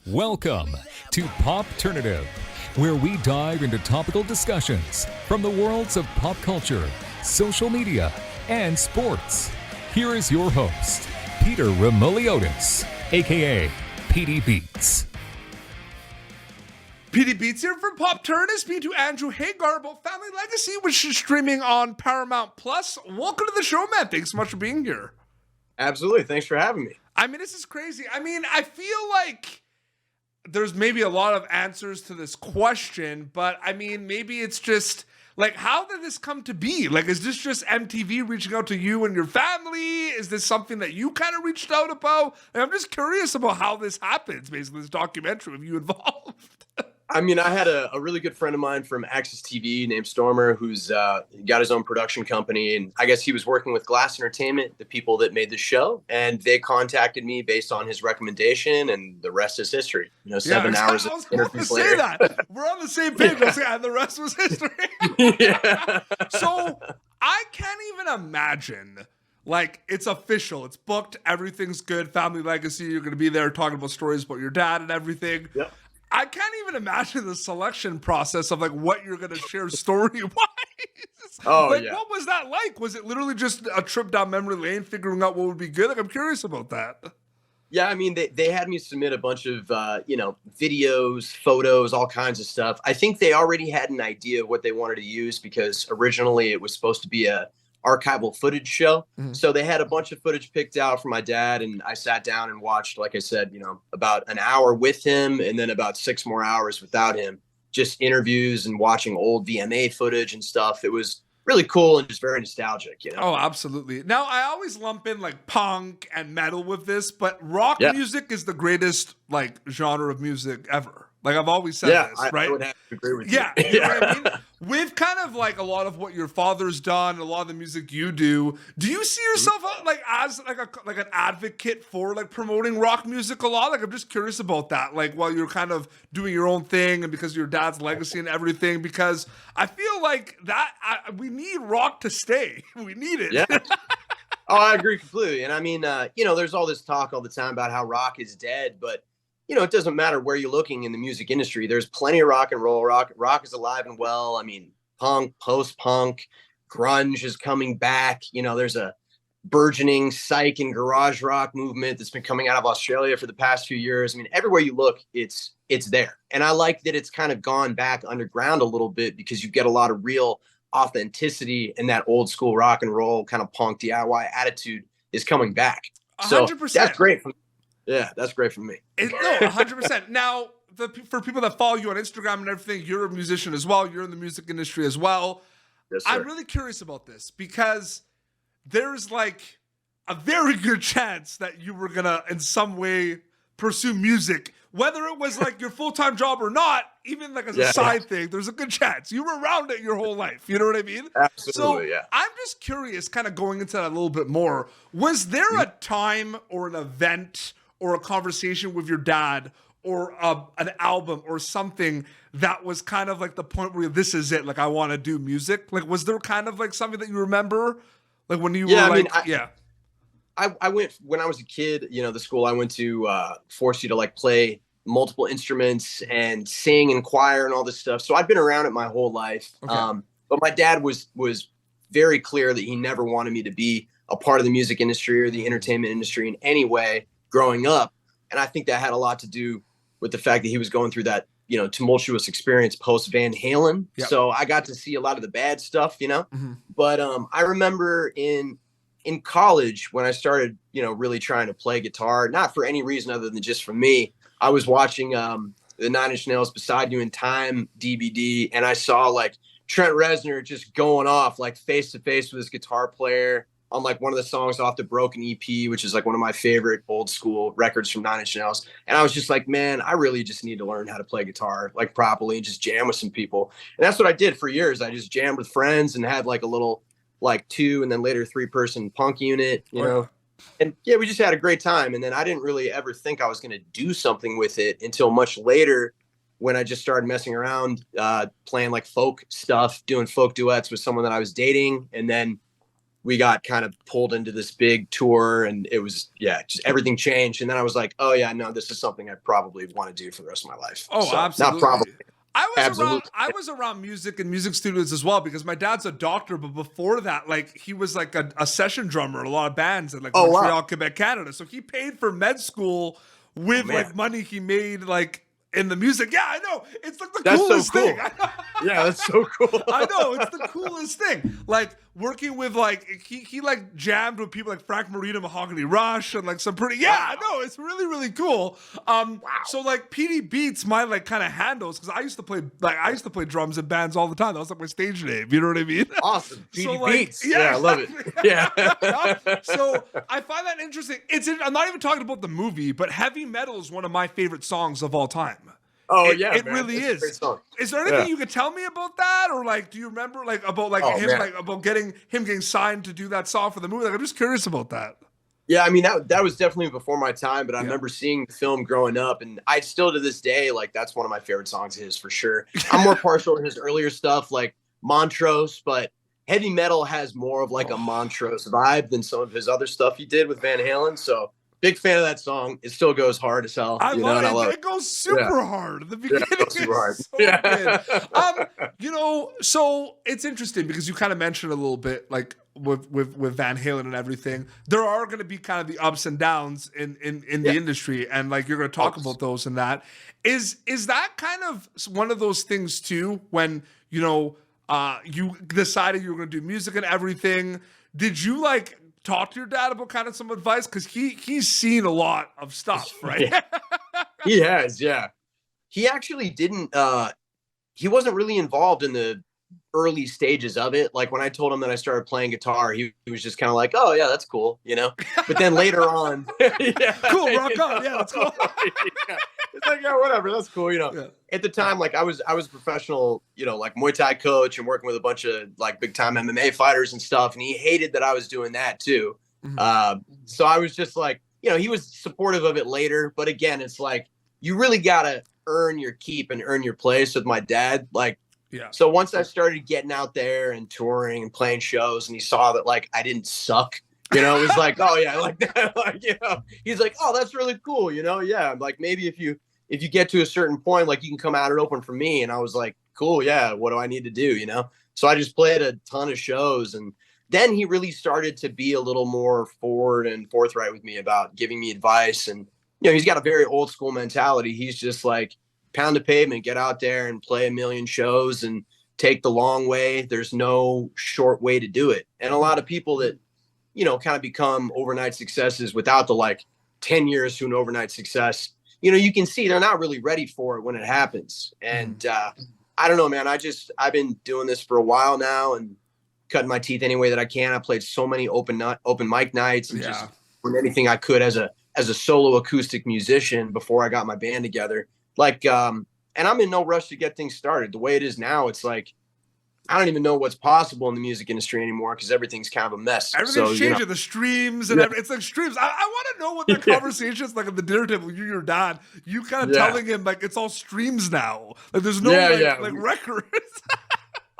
Welcome to Popternative, where we dive into topical discussions from the worlds of pop culture, social media, and sports. Here is your host, Peter Remoliotis, aka PD Beats. PD Beats here from Popternative, speaking to Andrew Hagar about Family Legacy, which is streaming on Paramount Plus. Welcome to the show, man. Thanks so much for being here. Absolutely. Thanks for having me. I mean, this is crazy. I mean, I feel like there's maybe a lot of answers to this question, but I mean, maybe it's just like, how did this come to be? Like, is this just MTV reaching out to you and your family? Is this something that you kind of reached out about? And I'm just curious about how this happens, basically, this documentary of you involved. I mean, I had a really good friend of mine from Access TV named Stormer, who's got his own production company. And I guess he was working with Glass Entertainment, the people that made the show. And they contacted me based on his recommendation, and the rest is history. You know, 7 hours of interviews later. Say that. We're on the same page. I was saying, and the rest was history. Yeah. So I can't even imagine. Like, it's official. It's booked. Everything's good. Family Legacy. You're going to be there talking about stories about your dad and everything. Yep. I can't even imagine the selection process of like what you're going to share story-wise. Oh, like, yeah. What was that like? Was it literally just a trip down memory lane, figuring out what would be good? Like, I'm curious about that. Yeah, I mean, they had me submit a bunch of, videos, photos, all kinds of stuff. I think they already had an idea of what they wanted to use because originally it was supposed to be a archival footage show. Mm-hmm. So they had a bunch of footage picked out for my dad, and I sat down and watched, like I said, about an hour with him and then about 6 more hours without him, just interviews and watching old VMA footage and stuff. It was really cool and just very nostalgic, Oh, absolutely. Now, I always lump in like punk and metal with this, but rock music is the greatest like genre of music ever. Like, I've always said this, right? I would have to agree with you. You know what I mean? With kind of like a lot of what your father's done, a lot of the music you do you see yourself like as like an advocate for like promoting rock music a lot? Like, I'm just curious about that. Like, while you're kind of doing your own thing and because of your dad's legacy and everything, because I feel like that we need rock to stay. We need it. Yeah. Oh, I agree completely. And I mean, there's all this talk all the time about how rock is dead, but it doesn't matter where you're looking in the music industry. There's plenty of rock and roll. Rock is alive and well. I mean, punk, post-punk, grunge is coming back. There's a burgeoning psych and garage rock movement that's been coming out of Australia for the past few years. I mean, everywhere you look, it's there. And I like that it's kind of gone back underground a little bit because you get a lot of real authenticity, and that old school rock and roll kind of punk DIY attitude is coming back. 100%. So that's great. Yeah, that's great for me. No, 100%. Now, for people that follow you on Instagram and everything, you're a musician as well. You're in the music industry as well. Yes, sir. I'm really curious about this because there's like a very good chance that you were going to in some way pursue music, whether it was like your full-time job or not, even like as a side thing, there's a good chance. You were around it your whole life. You know what I mean? Absolutely, so I'm just curious, kind of going into that a little bit more. Was there a time or an event or a conversation with your dad or an album or something that was kind of like the point where this is it, like I want to do music? Like, was there kind of like something that you remember? Like when you were like, I went, when I was a kid, the school I went to forced you to like play multiple instruments and sing and choir and all this stuff. So I've been around it my whole life. Okay. But my dad was very clear that he never wanted me to be a part of the music industry or the entertainment industry in any way growing up. And I think that had a lot to do with the fact that he was going through that, tumultuous experience post Van Halen. Yep. So I got to see a lot of the bad stuff, Mm-hmm. But I remember in college when I started, really trying to play guitar, not for any reason other than just for me, I was watching the 9 Inch Nails Beside You in Time DVD, and I saw like Trent Reznor just going off like face to face with his guitar player on like one of the songs off the Broken EP, which is like one of my favorite old school records from 9 Inch Nails. And I was just like, man, I really just need to learn how to play guitar like properly and just jam with some people. And that's what I did for years. I just jammed with friends and had like a little like 2 and then later 3-person punk unit, you know. And yeah, we just had a great time. And then I didn't really ever think I was going to do something with it until much later when I just started messing around, playing like folk stuff, doing folk duets with someone that I was dating. And then we got kind of pulled into this big tour, and it was, just everything changed. And then I was like, oh yeah, no, this is something I probably want to do for the rest of my life. Oh, so, absolutely. Not probably. I was around music and music studios as well, because my dad's a doctor, but before that, like, he was like a session drummer in a lot of bands in like Montreal, Quebec, Canada. So he paid for med school with like money he made like in the music. Yeah, I know. It's like the coolest thing. Yeah, that's so cool. I know, it's the coolest thing. Like working with like he like jammed with people like Frank Marino, Mahogany Rush, and like some pretty I know, it's really, really cool. So like PD Beats, my like kind of handles, because I used to play drums in bands all the time. That was like my stage name. You know what I mean? Awesome. PD So, like, Beats. Yeah, I love it. Yeah. So I find that interesting. I'm not even talking about the movie, but Heavy Metal is one of my favorite songs of all time. Oh, It really is. A great song. Is there anything you could tell me about that, or like, do you remember like about like him like about getting signed to do that song for the movie? Like, I'm just curious about that. Yeah, I mean that was definitely before my time, but I remember seeing the film growing up, and I still to this day like that's one of my favorite songs of his for sure. I'm more partial to his earlier stuff like Montrose, but Heavy Metal has more of like a Montrose vibe than some of his other stuff he did with Van Halen. So. Big fan of that song. It still goes hard as hell. I love it. It goes super hard. The beginning is super hard. So good. So it's interesting because you kind of mentioned a little bit like with Van Halen and everything. There are going to be kind of the ups and downs in the industry, and like you're going to talk about those and that. Is that kind of one of those things too when you decided you were going to do music and everything? Did you like talk to your dad about kind of some advice, because he's seen a lot of stuff, right? He has, he actually didn't he wasn't really involved in the early stages of it. Like when I told him that I started playing guitar, he was just kind of like, oh yeah, that's cool, but then later on cool, rock on, that's cool. It's like, yeah, whatever, that's cool. At the time, like I was a professional, like Muay Thai coach and working with a bunch of like big time MMA fighters and stuff. And he hated that I was doing that too. So I was just like, he was supportive of it later. But again, it's like, you really got to earn your keep and earn your place with my dad. Like, so once I started getting out there and touring and playing shows, and he saw that like I didn't suck, it was like, oh yeah, like that, like, he's like, oh, that's really cool, yeah, like maybe if you get to a certain point, like you can come out and open for me. And I was like, cool, yeah, what do I need to do, So I just played a ton of shows, and then he really started to be a little more forward and forthright with me about giving me advice. And he's got a very old school mentality. He's just like, pound the pavement, get out there and play a million shows and take the long way. There's no short way to do it. And a lot of people that, kind of become overnight successes without the like 10 years to an overnight success, you can see they're not really ready for it when it happens. And I don't know, man, I've been doing this for a while now and cutting my teeth any way that I can. I played so many open mic nights and just doing anything I could as a solo acoustic musician before I got my band together. Like, and I'm in no rush to get things started. The way it is now, it's like, I don't even know what's possible in the music industry anymore because everything's kind of a mess. Everything's changing. The streams and it's like streams. I want to know what the conversation is like at the dinner table. You, your dad, you kind of telling him like it's all streams now. Like there's no like records.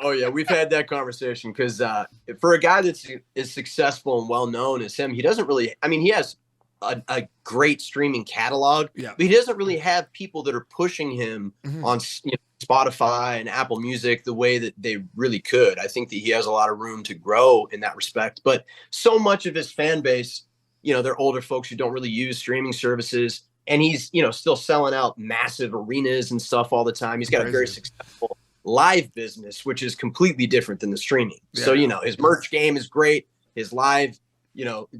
Oh yeah, we've had that conversation because for a guy that's as successful and well known as him, he doesn't really. I mean, he has a great streaming catalog, but he doesn't really have people that are pushing him on Spotify and Apple Music the way that they really could. I think that he has a lot of room to grow in that respect, but so much of his fan base, they're older folks who don't really use streaming services, and he's, still selling out massive arenas and stuff all the time. He's got a very successful live business, which is completely different than the streaming. So, his merch game is great. His live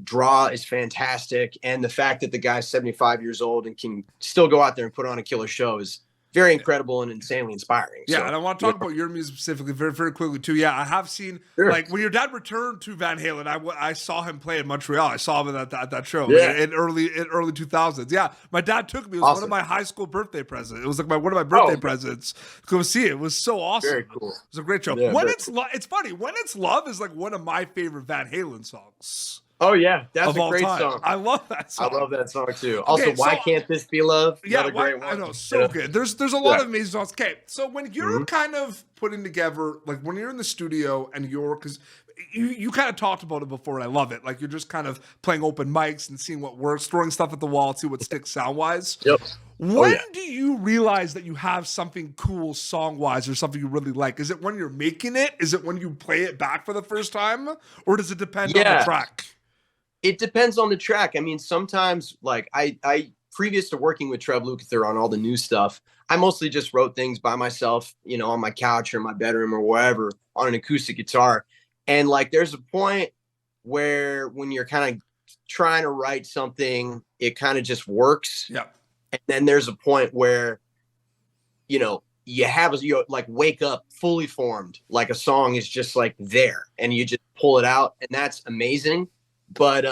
draw is fantastic. And the fact that the guy's 75 years old and can still go out there and put on a killer show is very incredible and insanely inspiring. Yeah, so, and I want to talk about your music specifically very, very quickly too. Yeah, I have seen like when your dad returned to Van Halen, I saw him play in Montreal. I saw him at that show in early 2000s. Yeah, my dad took me. It was one of my high school birthday presents. It was like one of my birthday presents. Go see it. It was so awesome. Very cool. It was a great show. Yeah, it's funny. When It's Love is like one of my favorite Van Halen songs. Oh yeah, that's a great song. I love that song. I love that song too. Also, Why Can't This Be Love? Another great one. I know, so good. There's a lot of amazing songs. Okay, so when you're kind of putting together, like when you're in the studio and because you kind of talked about it before, and I love it. Like, you're just kind of playing open mics and seeing what works, throwing stuff at the wall, see what sticks sound wise. Yep. When do you realize that you have something cool song wise or something you really like? Is it when you're making it? Is it when you play it back for the first time? Or does it depend on the track? It depends on the track. I mean, sometimes, like, I previous to working with Trev Lukather on all the new stuff, I mostly just wrote things by myself, you know, on my couch or in my bedroom or wherever on an acoustic guitar. And like, there's a point where when you're kind of trying to write something, it kind of just works. Yeah. And then there's a point where, you know, you like wake up fully formed, like a song is just like there and you just pull it out, and that's amazing. But,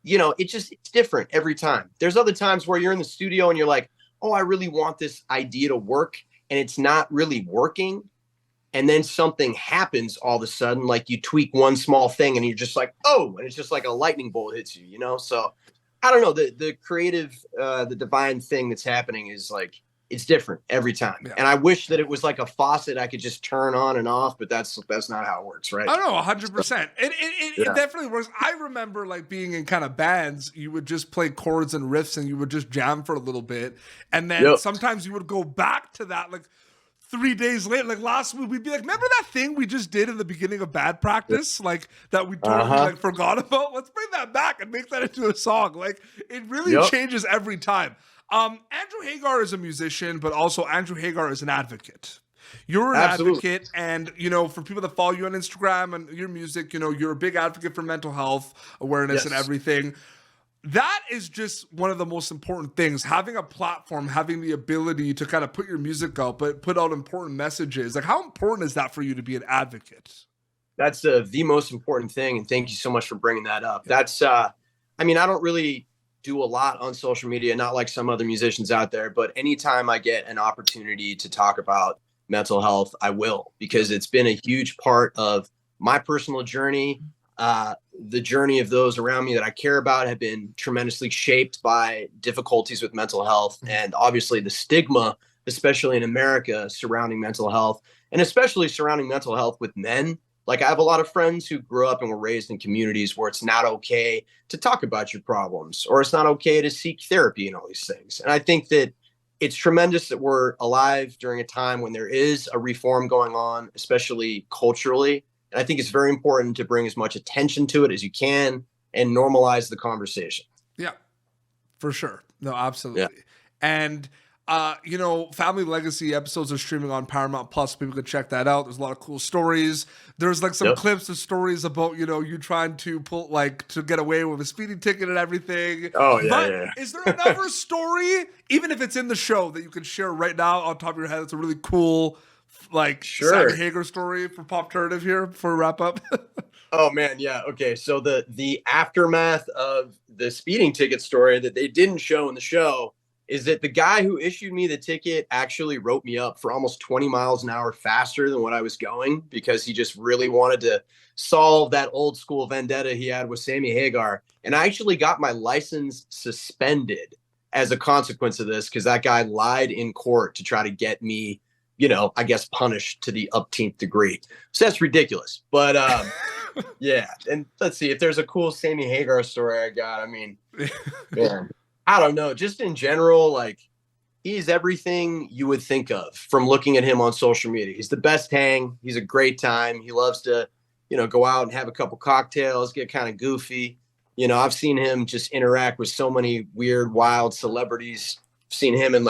you know, it's different every time. There's other times where you're in the studio and you're like, oh, I really want this idea to work, and it's not really working. And then something happens all of a sudden, like you tweak one small thing and you're just like, oh, and it's just like a lightning bolt hits you, you know? So I don't know, the creative, the divine thing that's happening is like, it's different every time. Yeah. And I wish that it was like a faucet I could just turn on and off, but that's not how it works, right? I don't know, 100%. It definitely works. I remember like being in kind of bands, you would just play chords and riffs and you would just jam for a little bit. And then sometimes you would go back to that like 3 days later, like last week, we'd be like, remember that thing we just did in the beginning of Bad Practice? Like that we totally like forgot about? Let's bring that back and make that into a song. Like it really changes every time. Andrew Hagar is a musician, but also Andrew Hagar is an advocate. You're an advocate, and, you know, for people that follow you on Instagram and your music, you know, you're a big advocate for mental health awareness and everything. That is just one of the most important things, having a platform, having the ability to kind of put your music out, but put out important messages. Like, how important is that for you to be an advocate? That's the most important thing, and thank you so much for bringing that up. That's, I mean, I don't really do a lot on social media, not like some other musicians out there, but anytime I get an opportunity to talk about mental health, I will, because it's been a huge part of my personal journey. The journey of those around me that I care about have been tremendously shaped by difficulties with mental health, and obviously the stigma, especially in America, surrounding mental health, and especially surrounding mental health with men. Like, I have a lot of friends who grew up and were raised in communities where it's not okay to talk about your problems, or it's not okay to seek therapy and all these things. And I think that it's tremendous that we're alive during a time when there is a reform going on, especially culturally. And I think it's very important to bring as much attention to it as you can and normalize the conversation. Yeah, for sure. No, absolutely. Yeah. And, you know, Family Legacy episodes are streaming on Paramount Plus. People can check that out. There's a lot of cool stories. There's like some clips of stories about, you know, you trying to pull, like, to get away with a speeding ticket and everything. Oh, yeah. But is there another story, even if it's in the show, that you can share right now on top of your head? It's a really cool, like, Sammy Hagar story for Popternative here for a wrap up. Oh man, yeah. Okay, so the aftermath of the speeding ticket story that they didn't show in the show is that the guy who issued me the ticket actually wrote me up for almost 20 miles an hour faster than what I was going, because he just really wanted to solve that old school vendetta he had with Sammy Hagar. And I actually got my license suspended as a consequence of this, because that guy lied in court to try to get me, you know, I guess punished to the upteenth degree. So that's ridiculous. But yeah. And let's see if there's a cool Sammy Hagar story I got. I mean, man, I don't know. Just in general, like, he's everything you would think of from looking at him on social media. He's the best hang. He's a great time. He loves to, you know, go out and have a couple cocktails, get kind of goofy. You know, I've seen him just interact with so many weird, wild celebrities. I've seen him in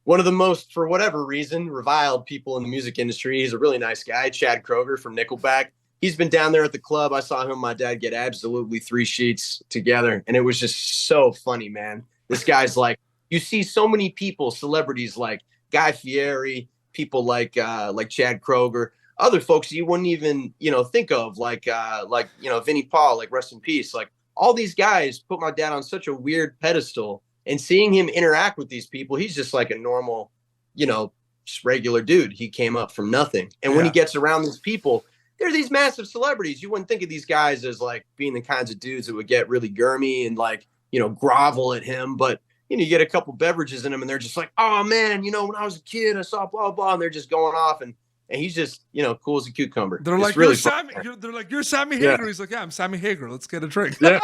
one of the most, for whatever reason, reviled people in the music industry. He's a really nice guy, Chad Kroeger from Nickelback. He's been down there at the club. I saw him and my dad get absolutely 3 sheets together, and it was just so funny, man. This guy's like, you see so many people, celebrities like Guy Fieri, people like Chad Kroeger, other folks you wouldn't even, you know, think of, like you know, Vinnie Paul, like, rest in peace. Like, all these guys put my dad on such a weird pedestal, and seeing him interact with these people, he's just like a normal, you know, just regular dude. He came up from nothing. And when he gets around these people, they're these massive celebrities. You wouldn't think of these guys as like being the kinds of dudes that would get really germy and, like, you know, grovel at him. But, you know, you get a couple beverages in them and they're just like, oh man, you know, when I was a kid, I saw blah, blah, and they're just going off. And and he's just, cool as a cucumber. They're It's like, really you're fun. Sammy. They're like, you're Sammy Hagar. He's like, yeah, I'm Sammy Hagar. Let's get a drink. Yeah,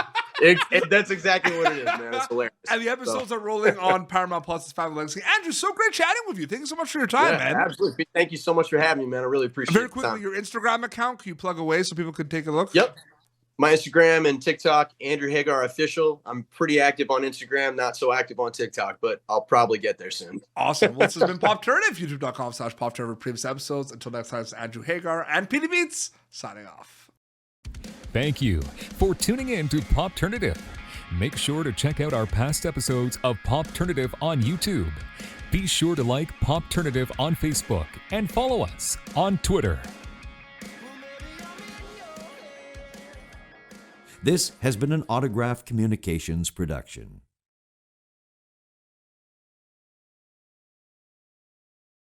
that's exactly what it is, man. It's hilarious. And the episodes are rolling on Paramount Plus' Family Legacy. Andrew, so great chatting with you. Thank you so much for your time, man. Absolutely. Thank you so much for having me, man. I really appreciate it. Very quickly, your Instagram account, can you plug away so people could take a look? Yep. My Instagram and TikTok, Andrew Hagar Official. I'm pretty active on Instagram, not so active on TikTok, but I'll probably get there soon. Awesome. Well, this has been Popternative, youtube.com/Popternative. Previous episodes. Until next time, it's Andrew Hagar and PD Beats signing off. Thank you for tuning in to Popternative. Make sure to check out our past episodes of Popternative on YouTube. Be sure to like Popternative on Facebook and follow us on Twitter. This has been an Autograph Communications production.